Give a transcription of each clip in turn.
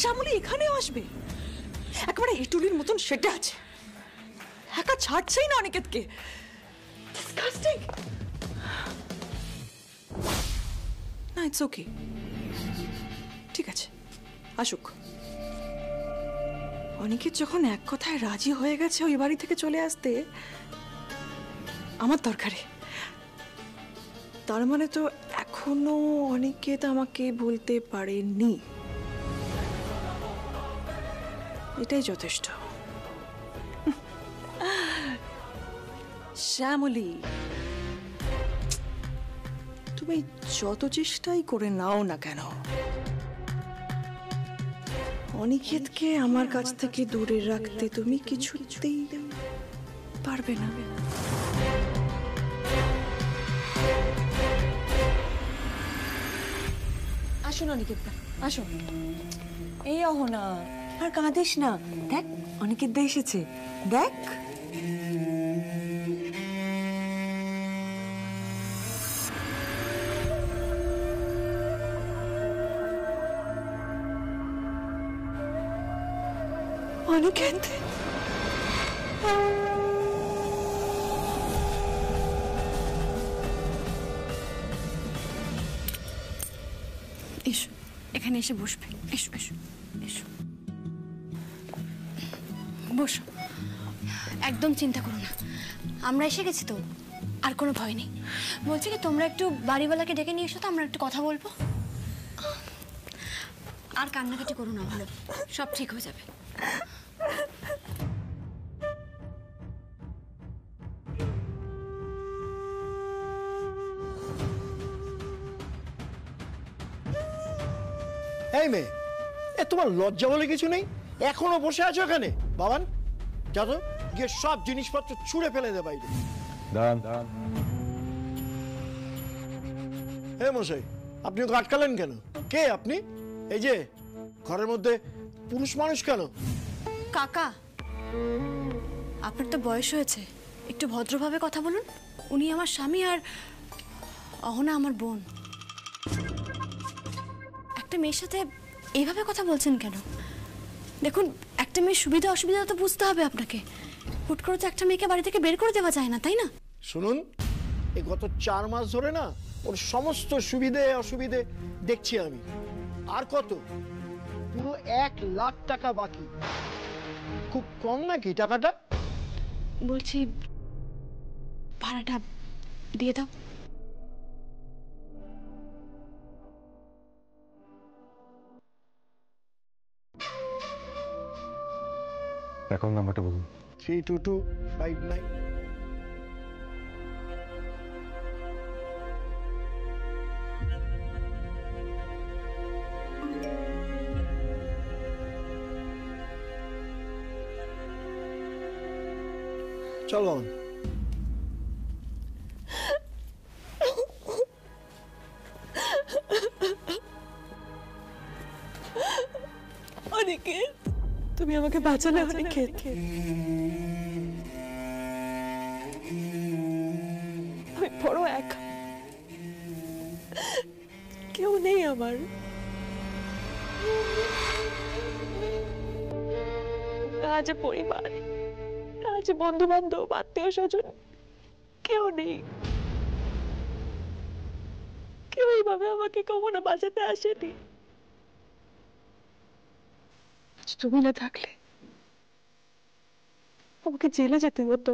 শ্যামলী এখানেও আসবে? একেবারে ইটুলির মতন সেটা আছে, একা ছাড়ছেই না অনিকেতকে। ডিসকাস্টিং। না, ইটস ওকে, ঠিক আছে, আসুক। অনিকেত যখন এক কথায় রাজি হয়ে গেছে ওই বাড়ি থেকে চলে আসতে, আমার দরকারে, তার মানে তো এখনো অনিকেত আমাকে বলতে পারেনি, এটাই যথেষ্ট। শ্যামলী, তুমি যত চেষ্টাই করে নাও না কেন, অনিকেতকে আমার কাছ থেকে দূরে রাখতে তুমি কিছুতেই পারবে না। আসুন অনিকেত দা, আসুন। এই অহনা, আর কাঁদিস না, দেখ অনিকেত দা এসেছে, দেখ। অনিকেত, এসো, এখানে এসে বসবে। এসো এসো এসো, বসো। একদম চিন্তা করো না, আমরা এসে গেছি তো, আর কোনো ভয় নেই। বলছি কি, তোমরা একটু বাড়িওয়ালাকে ডেকে নিয়ে এসো তো, আমরা একটু কথা বলবো। আর কান্নাকাটি করো না, ভালো, সব ঠিক হয়ে যাবে। এই মেয়ে, এ তোমার লজ্জা বলে কিছু নেই? এখনো বসে আছো এখানে? বাবান, যা তো গিয়ে সব জিনিসপত্র ছুঁড়ে ফেলে দে বাইরে। দাঁড়ান। হে মশাই, আপনি ওকে আটকালেন কেন? কে আপনি? এই যে ঘরের মধ্যে পুরুষ মানুষ কেন? কাকা, আপনার তো বয়স হয়েছে, একটু ভদ্রভাবে কথা বলুন। উনি আমার স্বামী আর অহনা আমার বোন। একটা মেয়ের সাথে এইভাবে কথা বলছেন কেন? দেখুন, একটা মেয়ের সুবিধা অসুবিধা তো বুঝতে হবে আপনাকে। হুট করে তো একটা মেয়েকে বাড়ি থেকে বের করে দেওয়া যায় না, তাই না? শুনুন, এই গত 4 মাস ধরে না ওর সমস্ত সুবিধে অসুবিধে দেখছি আমি। আর কত? পুরো 1 লাখ টাকা বাকি। খুব কম নাকি টাকাটা? বলছি, ভাড়াটা দিয়ে দাও। অ্যাকাউন্ট নাম্বারটা বলুন। 32259। চলো। অনিকেত, তুমি আমাকে বাঁচালে অনিকেত। আমি বড় একা, কেউ নেই আমার। আজ পরিবার, আজ বন্ধু বান্ধব, আত্মীয় স্বজন, কেউ নেই। কেউ এইভাবে আমাকে কখনো বাঁচাতে আসেনি। তুমি না থাকলে আমাকে জেলে যেতে হতো।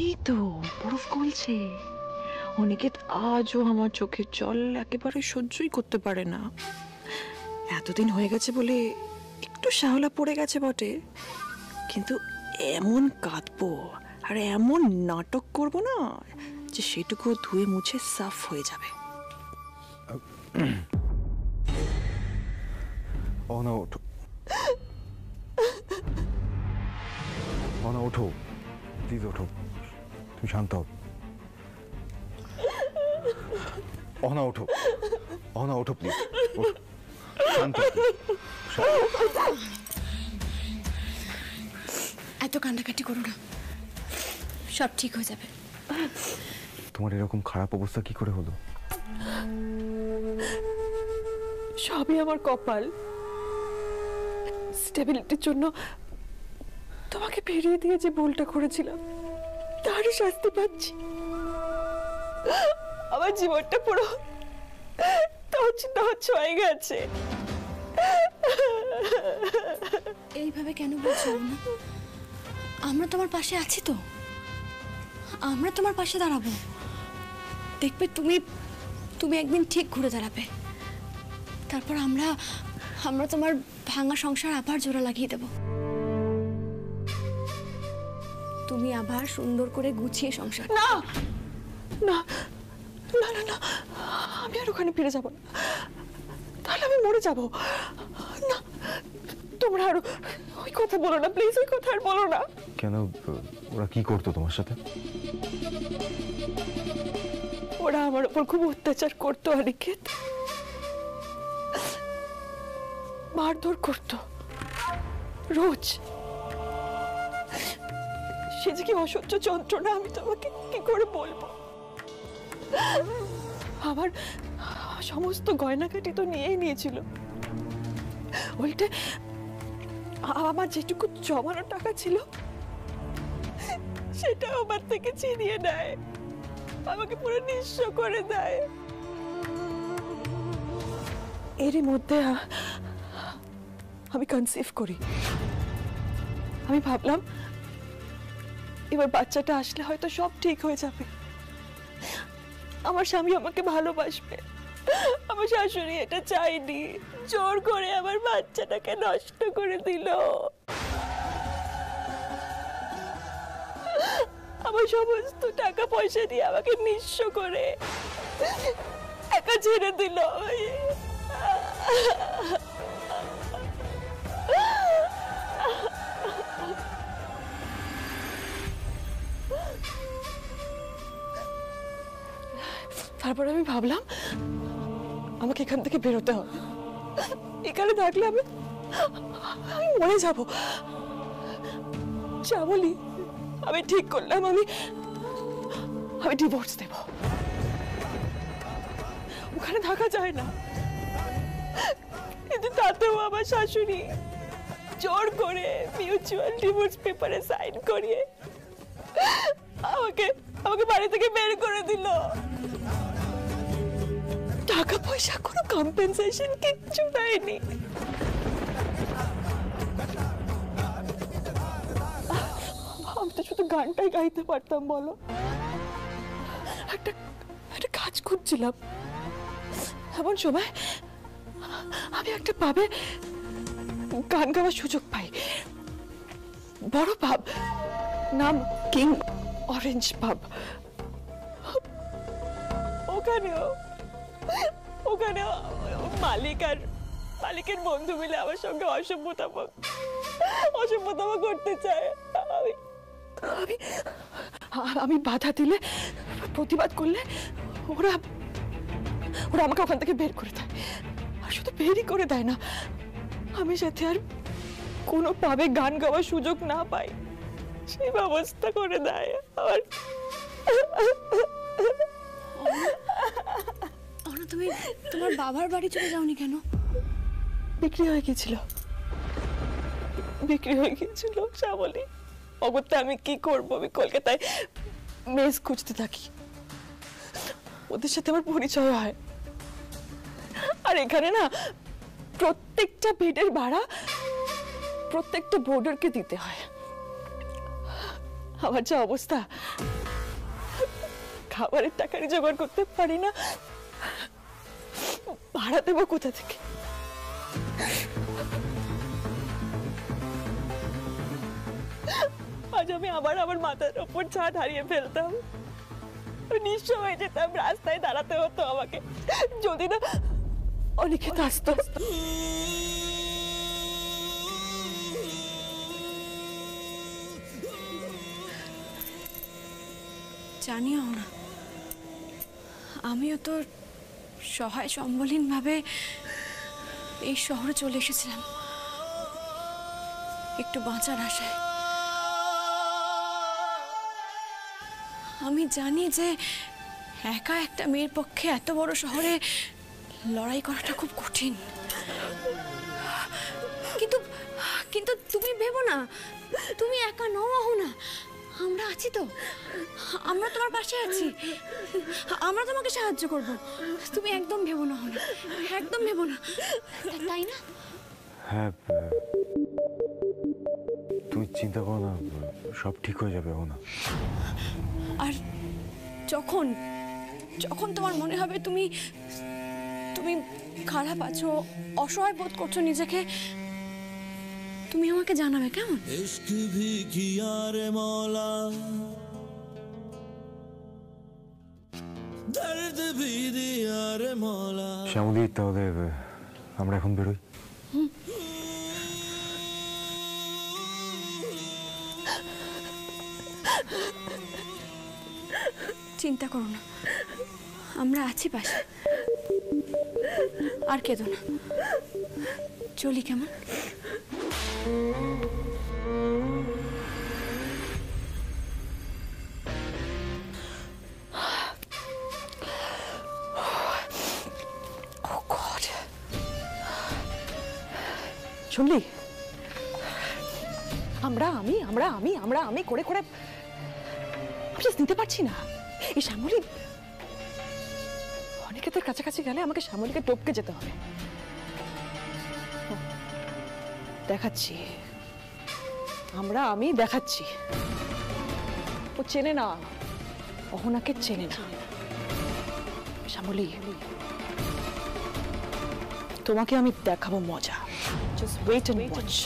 এই তো বরফ গলছে। অনিকেত আজও আমার চোখের জল একেবারে সহ্যই করতে পারে না। এতদিন হয়ে গেছে বলে একটু শ্যাওলা পড়ে গেছে বটে, কিন্তু এমন কাঁদবো আর এমন নাটক করব না যে সেটুকু ধুয়ে মুছে সাফ হয়ে যাবে। অহনা ওঠো, অহনা ওঠো, প্লিজ ওঠো, তুমি শান্ত হও। অহনা ওঠো, অহনা ওঠো প্লিজ, শান্ত হও। এত কান্নাকাটি করো না, সব ঠিক হয়ে যাবে। তোমার এরকম খারাপ অবস্থা কি করে হলো? সবই আমার কপাল। স্টেবিলিটির জন্য তোমাকে ফিরিয়ে দিয়ে যে ভুলটা করেছিলাম তারই শাস্তি পাচ্ছি। আমার জীবনটা পুরো তছনছ হয়ে গেছে। এইভাবে কেন বলছো না? আমরা তোমার পাশে আছি তো, আমরা তোমার পাশে দাঁড়াবো। দেখবে তুমি তুমি একদিন ঠিক ঘুরে দাঁড়াবে। তারপর আমরা আমরা তোমার ভাঙা সংসার আবার জোড়া লাগিয়ে দেব। তুমি আবার সুন্দর করে গুছিয়ে সংসার। না না না না না, আমি আর ওখানে ফিরে যাব না, তাহলে আমি মরে যাব। না, তোমরা আর ওই কথা বলো না প্লিজ, ওই কথা আর বলো না। কেন, ওরা কি করতো তোমার সাথে? ওরা আমার উপর খুব অত্যাচার করতো অনিকেত, মারধর করতো রোজ। সে যে কি অসহ্য যন্ত্রণা আমি তোমাকে কি করে বলবো। আমার সমস্ত গয়নাকাটি তো নিয়েই নিয়েছিল, ওইটা আমার যেটুকু জমানো টাকা ছিল সেটা আমার থেকে ছিনিয়ে নেয়, আমাকে পুরো নিঃস্ব করে দেয়। এরই মধ্যে আমি কনসিভ করি। আমি ভাবলাম এবার বাচ্চাটা আসলে হয়তো সব ঠিক হয়ে যাবে, আমার স্বামী আমাকে ভালোবাসবে। আমার শাশুড়ি এটা চাইনি, জোর করে আমার বাচ্চাটাকে নষ্ট করে দিল। আমার সমস্ত টাকা পয়সা দিয়ে আমাকে নিঃস্ব করে একা ছেড়ে দিল। তারপর আমি ভাবলাম আমাকে এখান থেকে বেরোতে হবে, এখানে থাকলে আমি মরে যাব। শ্যামলী, আমি ঠিক করলাম আমি ডিভোর্স দেব। ওখানে থাকা যায় না, কিন্তু তাতেও আমার শাশুড়ি জোর করে মিউচুয়াল ডিভোর্স পেপারে সাইন করিয়ে আমাকে বাড়ি থেকে বের করে দিল। টাকা পয়সা কোনো কম্পেনসেশন কিচ্ছু দেয়নি। আমি তো শুধু গানটাই গাইতে পারতাম বলো। একটা কাজ করছিলাম, এমন সময় আমি একটা পাবে গান গাওয়ার সুযোগ পাই। বড় পাব, নাম কিং অরেঞ্জ পাব। ওখানে মালিকের বন্ধু মিলে আমার সঙ্গে অসভ্যতাম করতে চায়। আমি বাধা দিলে, প্রতিবাদ করলে ওরা আমাকে ওখান থেকে বের করে দেয়। আর শুধু বেরই করে দেয় না, আমি সাথে আর কোনো পাবে গান গাওয়ার সুযোগ না পাই সেই ব্যবস্থা করে দেয়। আর তুমি তোমার বাবার বাড়ি চলে যাওনি কেন? বিক্রি হয়ে গিয়েছিল শ্যামলী। অগত্যা আমি কি করবো? আমি কলকাতায় মেস খুঁজতে থাকি, ওদের সাথে আমার পরিচয় হয়। আর এখানে না প্রত্যেকটা বেডের ভাড়া প্রত্যেকটা বোর্ডারকে দিতে হয়। আমার যা অবস্থা, খাবারের টাকারই জোগাড় করতে পারি না, ভাড়া দেবো কোথা থেকে? আজ আমি আবার আমার মাথার ওপর ছাদ হারিয়ে ফেলতাম, নিঃস্ব হয়ে যেতাম, রাস্তায় দাঁড়াতে হতো আমাকে যদি না অনেকে আসতো। জানিও না, আমিও তো সহায় সম্বলহীন ভাবে এই শহরে চলে এসেছিলাম একটু বাঁচার আশায়। আমি জানি যে একা একটা মেয়ের পক্ষে এত বড় শহরে লড়াই করাটা খুব কঠিন, কিন্তু কিন্তু তুমি ভেবো না, তুমি একা নও অহনা, আমরা আছি তো, আমরা তোমার পাশে আছি, আমরা তোমাকে সাহায্য করব। তুমি একদম ভেবো না অহনা, একদম ভেবো না, তাই না? হ্যাঁ, তুমি চিন্তা করো না, সব ঠিক হয়ে যাবে না। আর যখন যখন তোমার মনে হবে তুমি তুমি খারাপ আছো, অসহায় বোধ করছো নিজেকে, তুমি আমাকে জানাবে, কেমন? इश्क भी किया रे मौला, दर्द भी दिया रे मौला। শ্যামলী, তাহলে আমরা এখন বেরোই। চিন্তা করো না, আমরা আছি পাশে, আর কেঁদো না, চলি কেমন? শুনলি, আমরা আমি আমরা আমি আমরা আমি করে করে আমি just নিতে পারছি না। এই শ্যামলী অনিকেতের কাছাকাছি গেলে আমাকে শ্যামলীকে টপকে যেতে হবে। দেখাচ্ছি, আমরা আমি দেখাচ্ছি। ও চেনে না, অহনাকে চেনে না। শ্যামলী, তোমাকে আমি দেখাবো মজা। Just wait and watch.